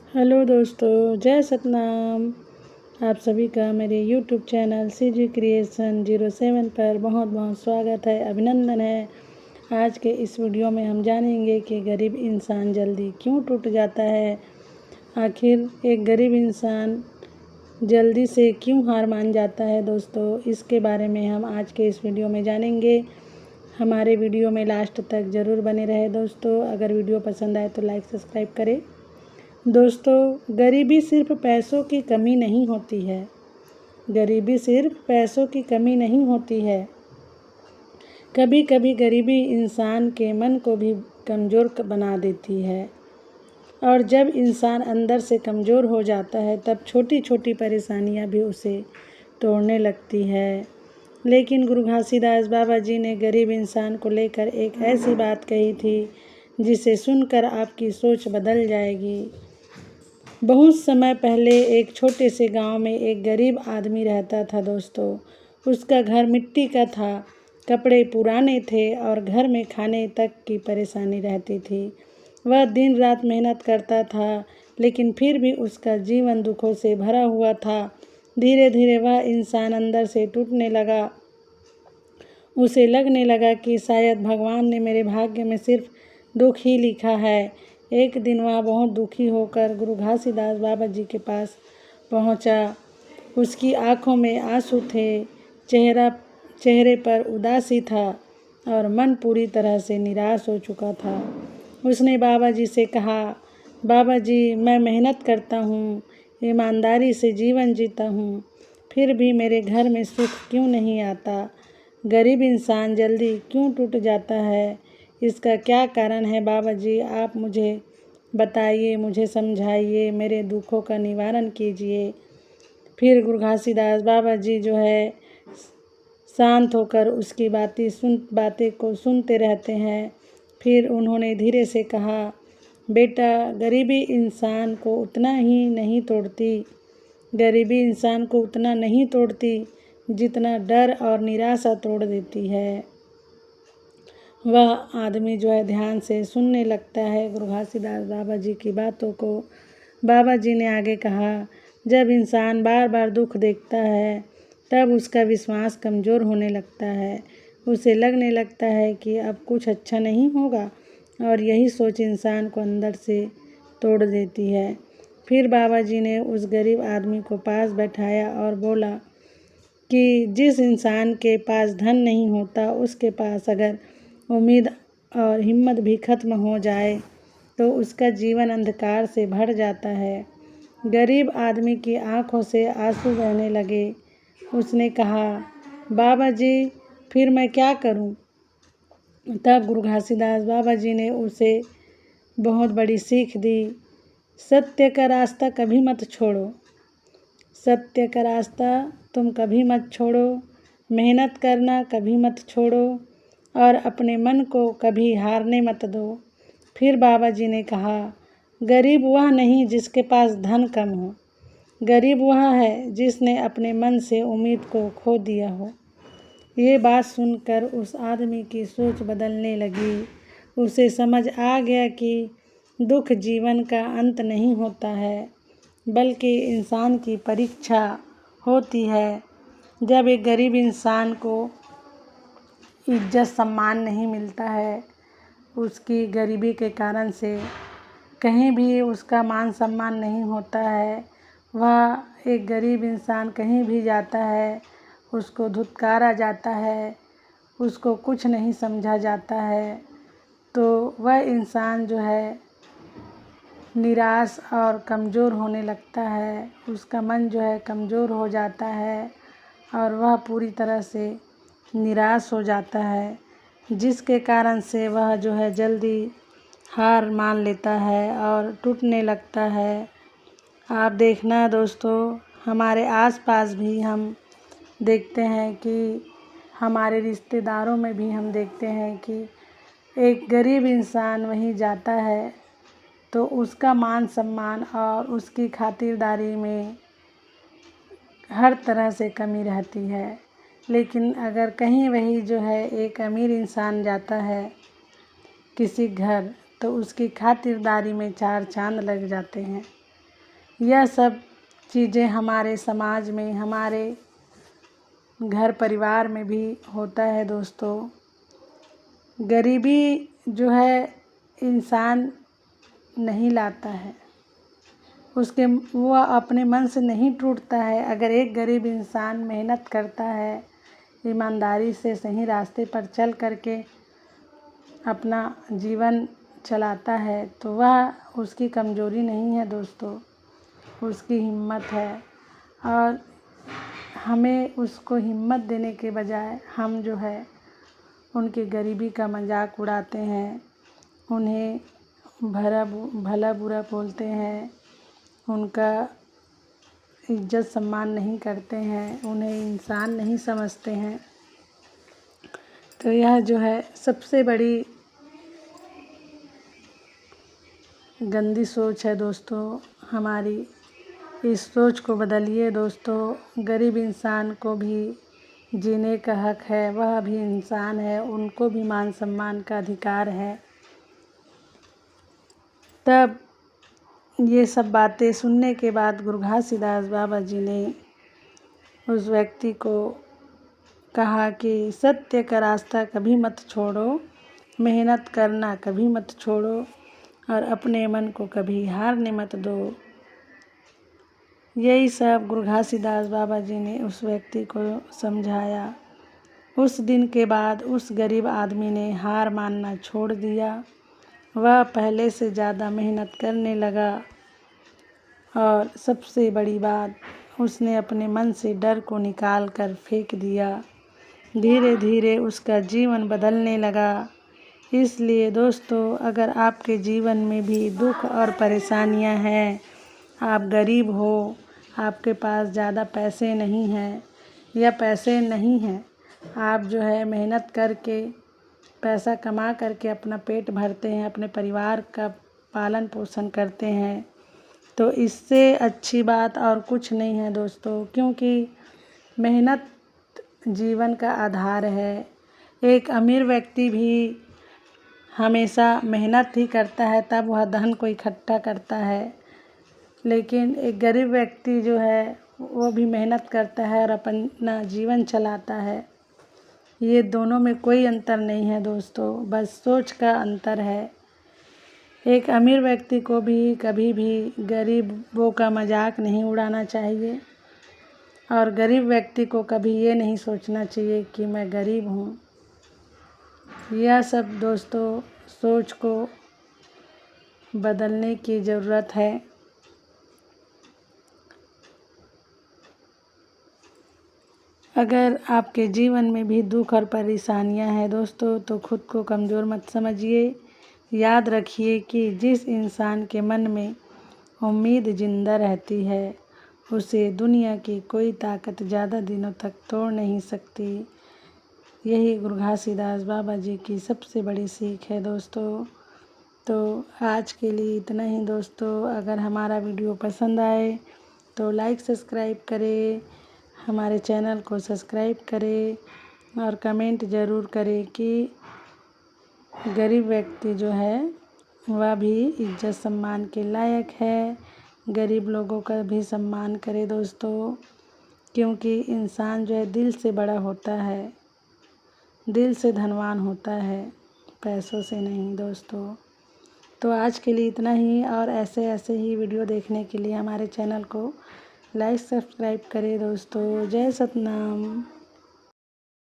Hello दोस्तों, जय सतनाम। आप सभी का मेरे यूट्यूब चैनल CG क्रिएशन 07 पर बहुत बहुत स्वागत है, अभिनंदन है। आज के इस वीडियो में हम जानेंगे कि गरीब इंसान जल्दी क्यों टूट जाता है। आखिर एक गरीब इंसान जल्दी से क्यों हार मान जाता है दोस्तों, इसके बारे में हम आज के इस वीडियो में जानेंगे। हमारे वीडियो में लास्ट तक ज़रूर बने रहे दोस्तों। अगर वीडियो पसंद आए तो लाइक सब्सक्राइब करें। दोस्तों, गरीबी सिर्फ पैसों की कमी नहीं होती है। गरीबी सिर्फ पैसों की कमी नहीं होती है। कभी कभी गरीबी इंसान के मन को भी कमज़ोर बना देती है, और जब इंसान अंदर से कमज़ोर हो जाता है तब छोटी छोटी परेशानियां भी उसे तोड़ने लगती है। लेकिन गुरु घासीदास बाबा जी ने गरीब इंसान को लेकर एक ऐसी बात कही थी जिसे सुनकर आपकी सोच बदल जाएगी। बहुत समय पहले एक छोटे से गांव में एक गरीब आदमी रहता था दोस्तों। उसका घर मिट्टी का था, कपड़े पुराने थे और घर में खाने तक की परेशानी रहती थी। वह दिन रात मेहनत करता था, लेकिन फिर भी उसका जीवन दुखों से भरा हुआ था। धीरे धीरे वह इंसान अंदर से टूटने लगा। उसे लगने लगा कि शायद भगवान ने मेरे भाग्य में सिर्फ दुख ही लिखा है। एक दिन वह बहुत दुखी होकर गुरु घासीदास बाबा जी के पास पहुंचा। उसकी आंखों में आंसू थे, चेहरे पर उदासी था और मन पूरी तरह से निराश हो चुका था। उसने बाबा जी से कहा, बाबा जी, मैं मेहनत करता हूँ, ईमानदारी से जीवन जीता हूँ, फिर भी मेरे घर में सुख क्यों नहीं आता। गरीब इंसान जल्दी क्यों टूट जाता है, इसका क्या कारण है बाबा जी? आप मुझे बताइए, मुझे समझाइए, मेरे दुखों का निवारण कीजिए। फिर गुरु घासीदास बाबा जी जो है शांत होकर उसकी बातें को सुनते रहते हैं। फिर उन्होंने धीरे से कहा, बेटा, गरीबी इंसान को उतना ही नहीं तोड़ती। गरीबी इंसान को उतना नहीं तोड़ती जितना डर और निराशा तोड़ देती है। वह आदमी जो है ध्यान से सुनने लगता है गुरु घासीदास बाबा जी की बातों को। बाबा जी ने आगे कहा, जब इंसान बार बार दुख देखता है तब उसका विश्वास कमज़ोर होने लगता है। उसे लगने लगता है कि अब कुछ अच्छा नहीं होगा, और यही सोच इंसान को अंदर से तोड़ देती है। फिर बाबा जी ने उस गरीब आदमी को पास बैठाया और बोला कि जिस इंसान के पास धन नहीं होता, उसके पास अगर उम्मीद और हिम्मत भी खत्म हो जाए तो उसका जीवन अंधकार से भर जाता है। गरीब आदमी की आंखों से आंसू बहने लगे। उसने कहा, बाबा जी, फिर मैं क्या करूं? तब गुरु घासीदास बाबा जी ने उसे बहुत बड़ी सीख दी। सत्य का रास्ता कभी मत छोड़ो। सत्य का रास्ता तुम कभी मत छोड़ो। मेहनत करना कभी मत छोड़ो और अपने मन को कभी हारने मत दो। फिर बाबा जी ने कहा, गरीब वह नहीं जिसके पास धन कम हो। गरीब वह है जिसने अपने मन से उम्मीद को खो दिया हो। ये बात सुनकर उस आदमी की सोच बदलने लगी। उसे समझ आ गया कि दुख जीवन का अंत नहीं होता है, बल्कि इंसान की परीक्षा होती है। जब एक गरीब इंसान को इज्जत सम्मान नहीं मिलता है, उसकी गरीबी के कारण से कहीं भी उसका मान सम्मान नहीं होता है, वह एक गरीब इंसान कहीं भी जाता है उसको धुतकारा जाता है, उसको कुछ नहीं समझा जाता है, तो वह इंसान जो है निराश और कमज़ोर होने लगता है। उसका मन जो है कमज़ोर हो जाता है और वह पूरी तरह से निराश हो जाता है, जिसके कारण से वह जो है जल्दी हार मान लेता है और टूटने लगता है। आप देखना दोस्तों, हमारे आसपास भी हम देखते हैं कि हमारे रिश्तेदारों में भी हम देखते हैं कि एक गरीब इंसान वहीं जाता है तो उसका मान सम्मान और उसकी खातिरदारी में हर तरह से कमी रहती है। लेकिन अगर कहीं वही जो है एक अमीर इंसान जाता है किसी घर, तो उसकी खातिरदारी में चार चांद लग जाते हैं। यह सब चीज़ें हमारे समाज में, हमारे घर परिवार में भी होता है दोस्तों। गरीबी जो है इंसान नहीं लाता है, उसके वो अपने मन से नहीं टूटता है। अगर एक गरीब इंसान मेहनत करता है, ईमानदारी से सही रास्ते पर चल करके अपना जीवन चलाता है, तो वह उसकी कमज़ोरी नहीं है दोस्तों, उसकी हिम्मत है। और हमें उसको हिम्मत देने के बजाय हम जो है उनकी गरीबी का मजाक उड़ाते हैं, उन्हें भला बुरा बोलते हैं, उनका इज्जत सम्मान नहीं करते हैं, उन्हें इंसान नहीं समझते हैं। तो यह जो है सबसे बड़ी गंदी सोच है दोस्तों हमारी। इस सोच को बदलिए दोस्तों। गरीब इंसान को भी जीने का हक है, वह भी इंसान है, उनको भी मान सम्मान का अधिकार है। तब ये सब बातें सुनने के बाद गुरु घासीदास बाबा जी ने उस व्यक्ति को कहा कि सत्य का रास्ता कभी मत छोड़ो, मेहनत करना कभी मत छोड़ो और अपने मन को कभी हारने मत दो। यही सब गुरु घासीदास बाबा जी ने उस व्यक्ति को समझाया। उस दिन के बाद उस गरीब आदमी ने हार मानना छोड़ दिया। वह पहले से ज़्यादा मेहनत करने लगा और सबसे बड़ी बात, उसने अपने मन से डर को निकाल कर फेंक दिया। धीरे धीरे उसका जीवन बदलने लगा। इसलिए दोस्तों, अगर आपके जीवन में भी दुख और परेशानियां हैं, आप गरीब हो, आपके पास ज़्यादा पैसे नहीं हैं या पैसे नहीं हैं, आप जो है मेहनत करके पैसा कमा करके अपना पेट भरते हैं, अपने परिवार का पालन पोषण करते हैं, तो इससे अच्छी बात और कुछ नहीं है दोस्तों। क्योंकि मेहनत जीवन का आधार है। एक अमीर व्यक्ति भी हमेशा मेहनत ही करता है, तब वह धन को इकट्ठा करता है। लेकिन एक गरीब व्यक्ति जो है वो भी मेहनत करता है और अपना जीवन चलाता है। ये दोनों में कोई अंतर नहीं है दोस्तों, बस सोच का अंतर है। एक अमीर व्यक्ति को भी कभी भी गरीबों का मजाक नहीं उड़ाना चाहिए और गरीब व्यक्ति को कभी ये नहीं सोचना चाहिए कि मैं गरीब हूँ। यह सब दोस्तों सोच को बदलने की ज़रूरत है। अगर आपके जीवन में भी दुख और परेशानियां हैं दोस्तों, तो खुद को कमज़ोर मत समझिए। याद रखिए कि जिस इंसान के मन में उम्मीद जिंदा रहती है, उसे दुनिया की कोई ताकत ज़्यादा दिनों तक तोड़ नहीं सकती। यही गुरु घासीदास बाबा जी की सबसे बड़ी सीख है दोस्तों। तो आज के लिए इतना ही दोस्तों। अगर हमारा वीडियो पसंद आए तो लाइक सब्सक्राइब करें, हमारे चैनल को सब्सक्राइब करें और कमेंट ज़रूर करें कि गरीब व्यक्ति जो है वह भी इज्जत सम्मान के लायक है। गरीब लोगों का भी सम्मान करें दोस्तों, क्योंकि इंसान जो है दिल से बड़ा होता है, दिल से धनवान होता है, पैसों से नहीं दोस्तों। तो आज के लिए इतना ही, और ऐसे ही वीडियो देखने के लिए हमारे चैनल को लाइक सब्सक्राइब करें दोस्तों। जय सतनाम।